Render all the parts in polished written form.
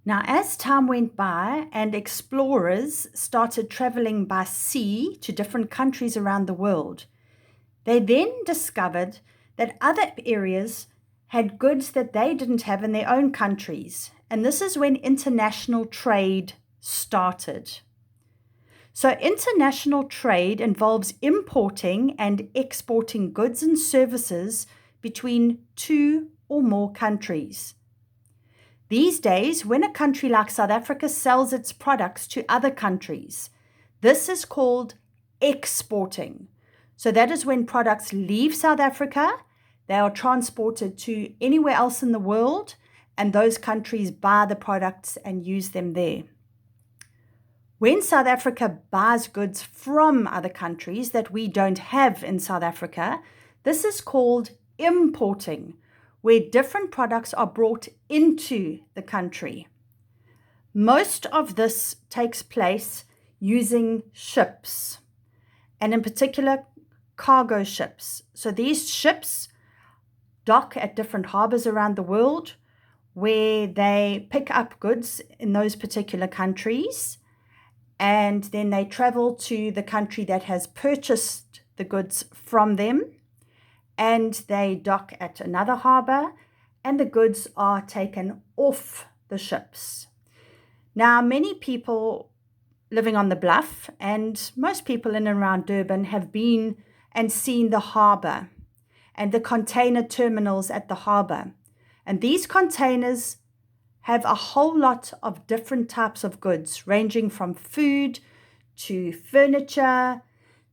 Now, as time went by and explorers started traveling by sea to different countries around the world, they then discovered that other areas had goods that they didn't have in their own countries. And this is when international trade started. So, international trade involves importing and exporting goods and services between two or more countries. These days, when a country like South Africa sells its products to other countries, this is called exporting. So that is when products leave South Africa, they are transported to anywhere else in the world, and those countries buy the products and use them there. When South Africa buys goods from other countries that we don't have in South Africa, this is called importing, where different products are brought into the country. Most of this takes place using ships, and in particular, cargo ships. So these ships dock at different harbors around the world where they pick up goods in those particular countries, and then they travel to the country that has purchased the goods from them, and they dock at another harbor, and the goods are taken off the ships. Now, many people living on the Bluff and most people in and around Durban have been and seen the harbor and the container terminals at the harbor. And these containers have a whole lot of different types of goods, ranging from food to furniture,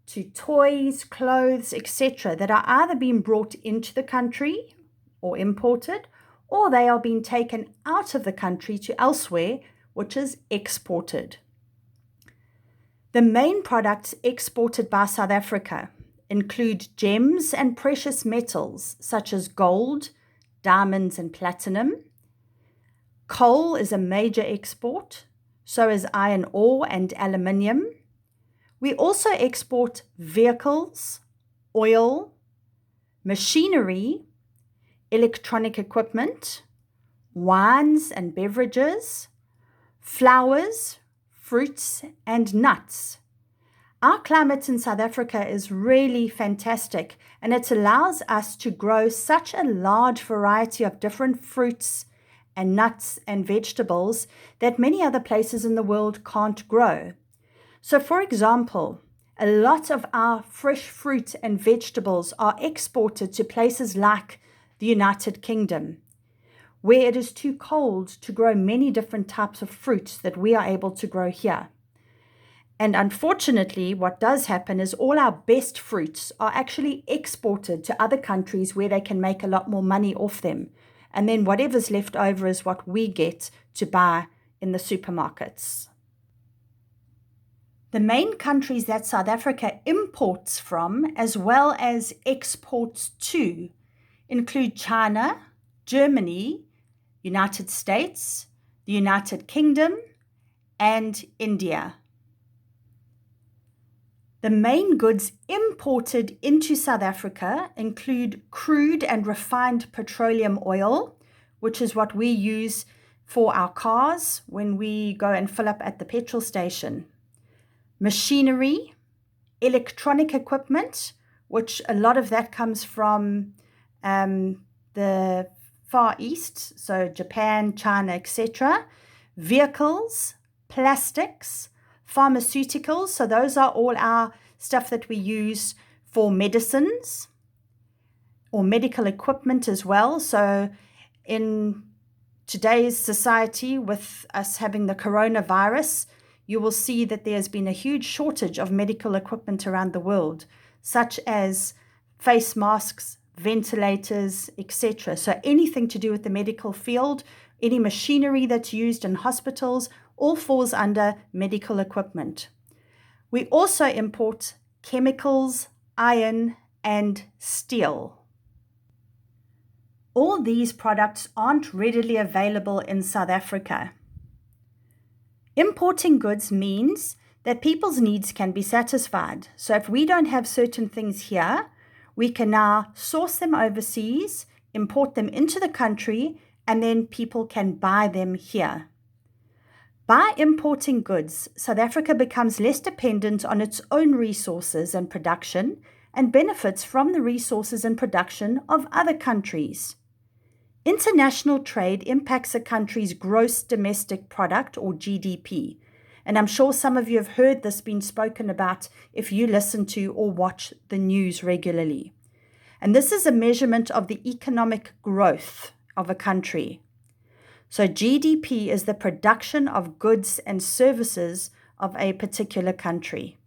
to toys, clothes, etc., that are either being brought into the country or imported, or they are being taken out of the country to elsewhere, which is exported. The main products exported by South Africa include gems and precious metals such as gold, diamonds, and platinum. Coal is a major export, so is iron ore and aluminium. We also export vehicles, oil, machinery, electronic equipment, wines and beverages, flowers, fruits, and nuts. Our climate in South Africa is really fantastic, and it allows us to grow such a large variety of different fruits and nuts and vegetables that many other places in the world can't grow. So, for example, a lot of our fresh fruit and vegetables are exported to places like the United Kingdom, where it is too cold to grow many different types of fruits that we are able to grow here. And unfortunately, what does happen is all our best fruits are actually exported to other countries where they can make a lot more money off them. And then whatever's left over is what we get to buy in the supermarkets. The main countries that South Africa imports from, as well as exports to, include China, Germany, United States, the United Kingdom, and India. The main goods imported into South Africa include crude and refined petroleum oil, which is what we use for our cars when we go and fill up at the petrol station. Machinery, electronic equipment, which a lot of that comes from the Far East, so Japan, China, etc. Vehicles, plastics, pharmaceuticals, so those are all our stuff that we use for medicines or medical equipment as well. So in today's society, with us having the coronavirus, you will see that there's been a huge shortage of medical equipment around the world, such as face masks, ventilators, etc. So anything to do with the medical field, any machinery that's used in hospitals, all falls under medical equipment. We also import chemicals, iron, and steel. All these products aren't readily available in South Africa. Importing goods means that people's needs can be satisfied. So if we don't have certain things here, we can now source them overseas, import them into the country, and then people can buy them here. By importing goods, South Africa becomes less dependent on its own resources and production and benefits from the resources and production of other countries. International trade impacts a country's gross domestic product, or GDP. And I'm sure some of you have heard this being spoken about if you listen to or watch the news regularly. And this is a measurement of the economic growth of a country. So GDP is the production of goods and services of a particular country.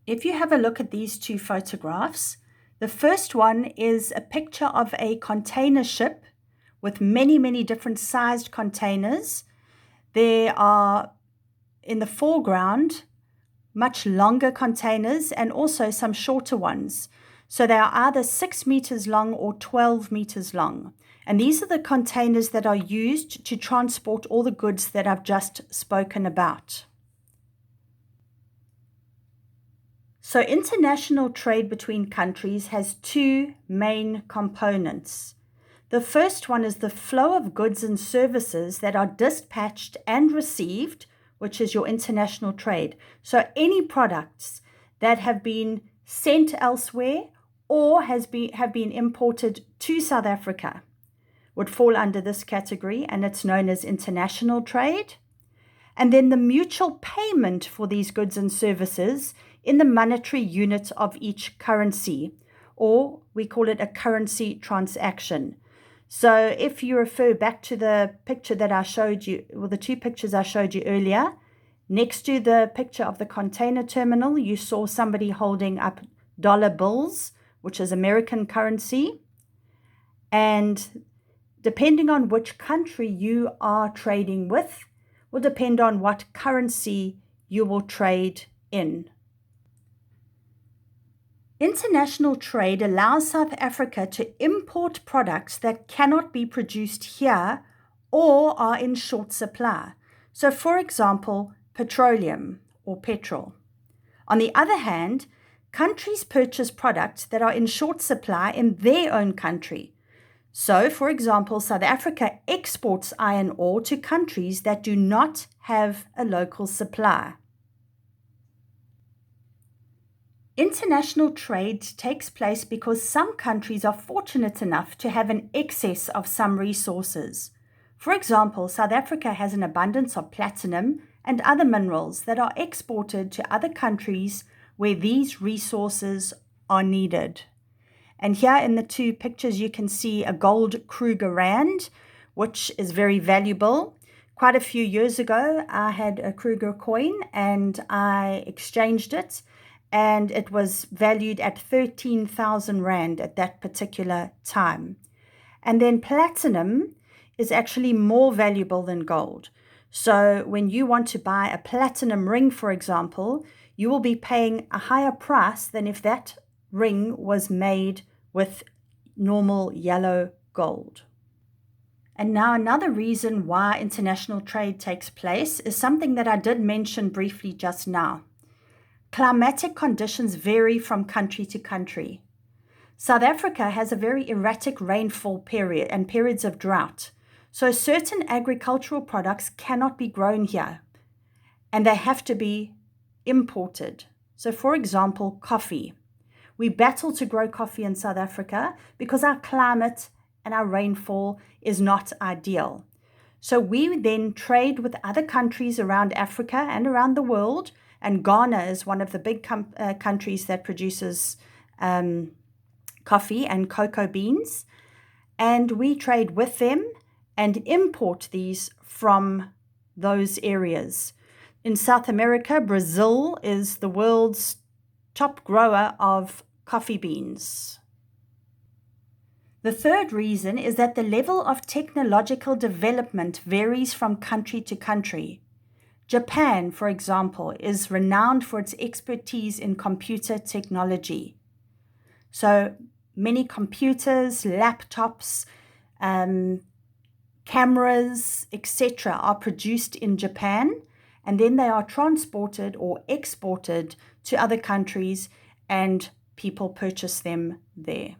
If you have a look at these two photographs, the first one is a picture of a container ship with many, many different sized containers. There are, in the foreground, much longer containers and also some shorter ones. So they are either 6 meters long or 12 meters long. And these are the containers that are used to transport all the goods that I've just spoken about. So international trade between countries has two main components. The first one is the flow of goods and services that are dispatched and received, which is your international trade. So any products that have been sent elsewhere or have been imported to South Africa would fall under this category, and it's known as international trade. And then the mutual payment for these goods and services in the monetary unit of each currency, or we call it a currency transaction. So if you refer back to the picture that I showed you, or the two pictures I showed you earlier, next to the picture of the container terminal, you saw somebody holding up dollar bills, which is American currency. And depending on which country you are trading with, will depend on what currency you will trade in. International trade allows South Africa to import products that cannot be produced here or are in short supply. So, for example, petroleum or petrol. On the other hand, countries purchase products that are in short supply in their own country. So, for example, South Africa exports iron ore to countries that do not have a local supply. International trade takes place because some countries are fortunate enough to have an excess of some resources. For example, South Africa has an abundance of platinum and other minerals that are exported to other countries where these resources are needed. And here in the two pictures, you can see a gold Kruger Rand, which is very valuable. Quite a few years ago, I had a Kruger coin and I exchanged it, and it was valued at 13,000 Rand at that particular time. And then platinum is actually more valuable than gold. So when you want to buy a platinum ring, for example, you will be paying a higher price than if that ring was made with normal yellow gold. And now another reason why international trade takes place is something that I did mention briefly just now. Climatic conditions vary from country to country. South Africa has a very erratic rainfall period and periods of drought. So certain agricultural products cannot be grown here and they have to be imported. So for example, coffee. We battle to grow coffee in South Africa because our climate and our rainfall is not ideal. So we then trade with other countries around Africa and around the world, and Ghana is one of the big countries that produces coffee and cocoa beans, and we trade with them and import these from those areas. In South America, Brazil is the world's top grower of coffee beans. The third reason is that the level of technological development varies from country to country. Japan, for example, is renowned for its expertise in computer technology. So many computers, laptops, cameras, etc. are produced in Japan, and then they are transported or exported to other countries, and people purchase them there.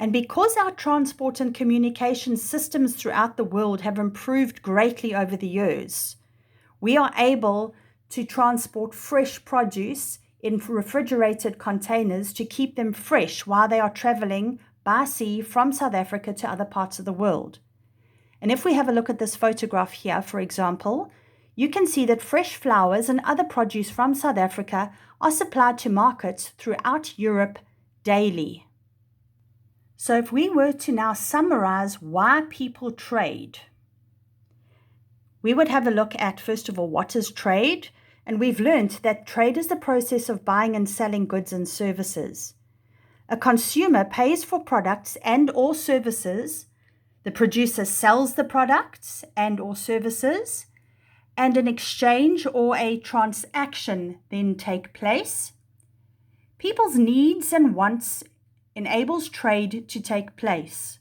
And because our transport and communication systems throughout the world have improved greatly over the years, we are able to transport fresh produce in refrigerated containers to keep them fresh while they are traveling by sea from South Africa to other parts of the world. And if we have a look at this photograph here, for example, you can see that fresh flowers and other produce from South Africa are supplied to markets throughout Europe daily. So if we were to now summarize why people trade, we would have a look at, first of all, what is trade? And we've learned that trade is the process of buying and selling goods and services. A consumer pays for products and or services. The producer sells the products and or services, and an exchange or a transaction then take place. People's needs and wants enables trade to take place.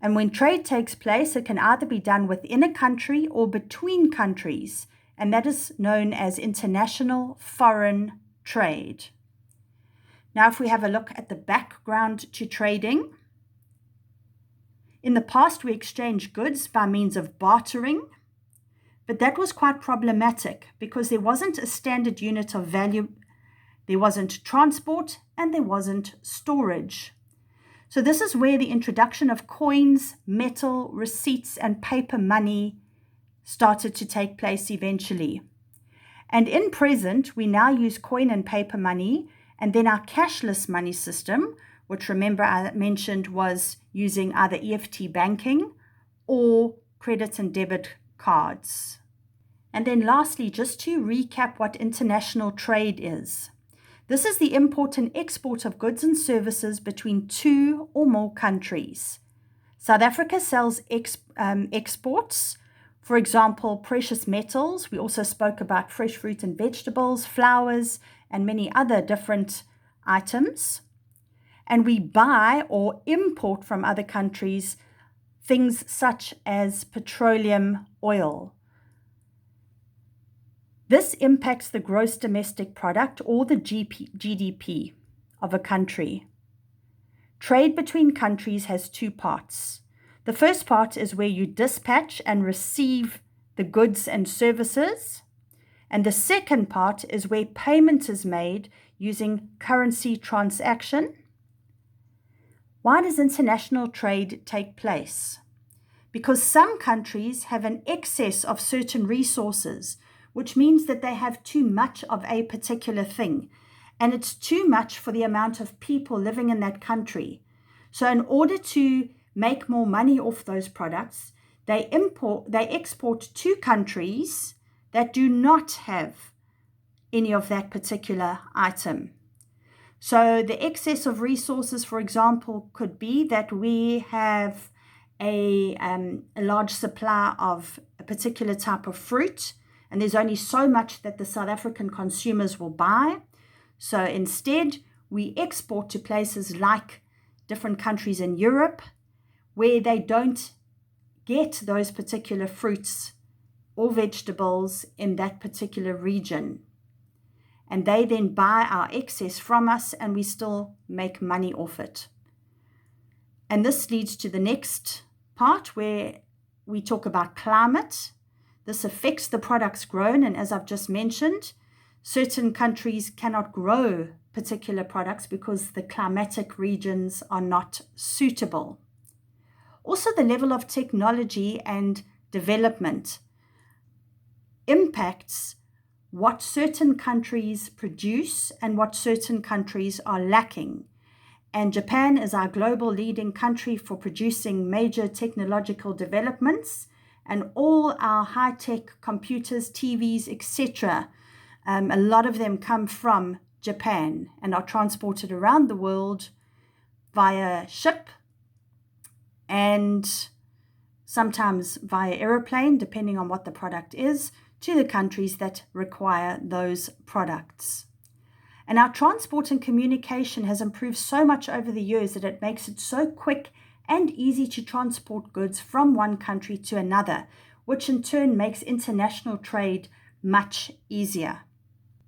And when trade takes place, it can either be done within a country or between countries, and that is known as international foreign trade. Now, if we have a look at the background to trading, in the past, we exchanged goods by means of bartering, but that was quite problematic because there wasn't a standard unit of value, there wasn't transport, and there wasn't storage. So this is where the introduction of coins, metal, receipts, and paper money started to take place eventually. And in present, we now use coin and paper money, and then our cashless money system, which remember I mentioned was using either EFT banking or credit and debit cards. And then lastly, just to recap what international trade is. This is the import and export of goods and services between two or more countries. South Africa sells exports, for example, precious metals. We also spoke about fresh fruit and vegetables, flowers, and many other different items. And we buy or import from other countries things such as petroleum oil. This impacts the gross domestic product or the GDP of a country. Trade between countries has two parts. The first part is where you dispatch and receive the goods and services. And the second part is where payment is made using currency transaction. Why does international trade take place? Because some countries have an excess of certain resources, which means that they have too much of a particular thing, and it's too much for the amount of people living in that country. So in order to make more money off those products, they export to countries that do not have any of that particular item. So the excess of resources, for example, could be that we have a large supply of a particular type of fruit, and there's only so much that the South African consumers will buy. So instead, we export to places like different countries in Europe where they don't get those particular fruits or vegetables in that particular region. And they then buy our excess from us, and we still make money off it. And this leads to the next part where we talk about climate. This affects the products grown, and as I've just mentioned, certain countries cannot grow particular products because the climatic regions are not suitable. Also, the level of technology and development impacts what certain countries produce and what certain countries are lacking. And Japan is our global leading country for producing major technological developments, and all our high-tech computers, TVs, etc., a lot of them come from Japan and are transported around the world via ship and sometimes via aeroplane, depending on what the product is, to the countries that require those products. And our transport and communication has improved so much over the years that it makes it so quick and easy to transport goods from one country to another, which in turn makes international trade much easier.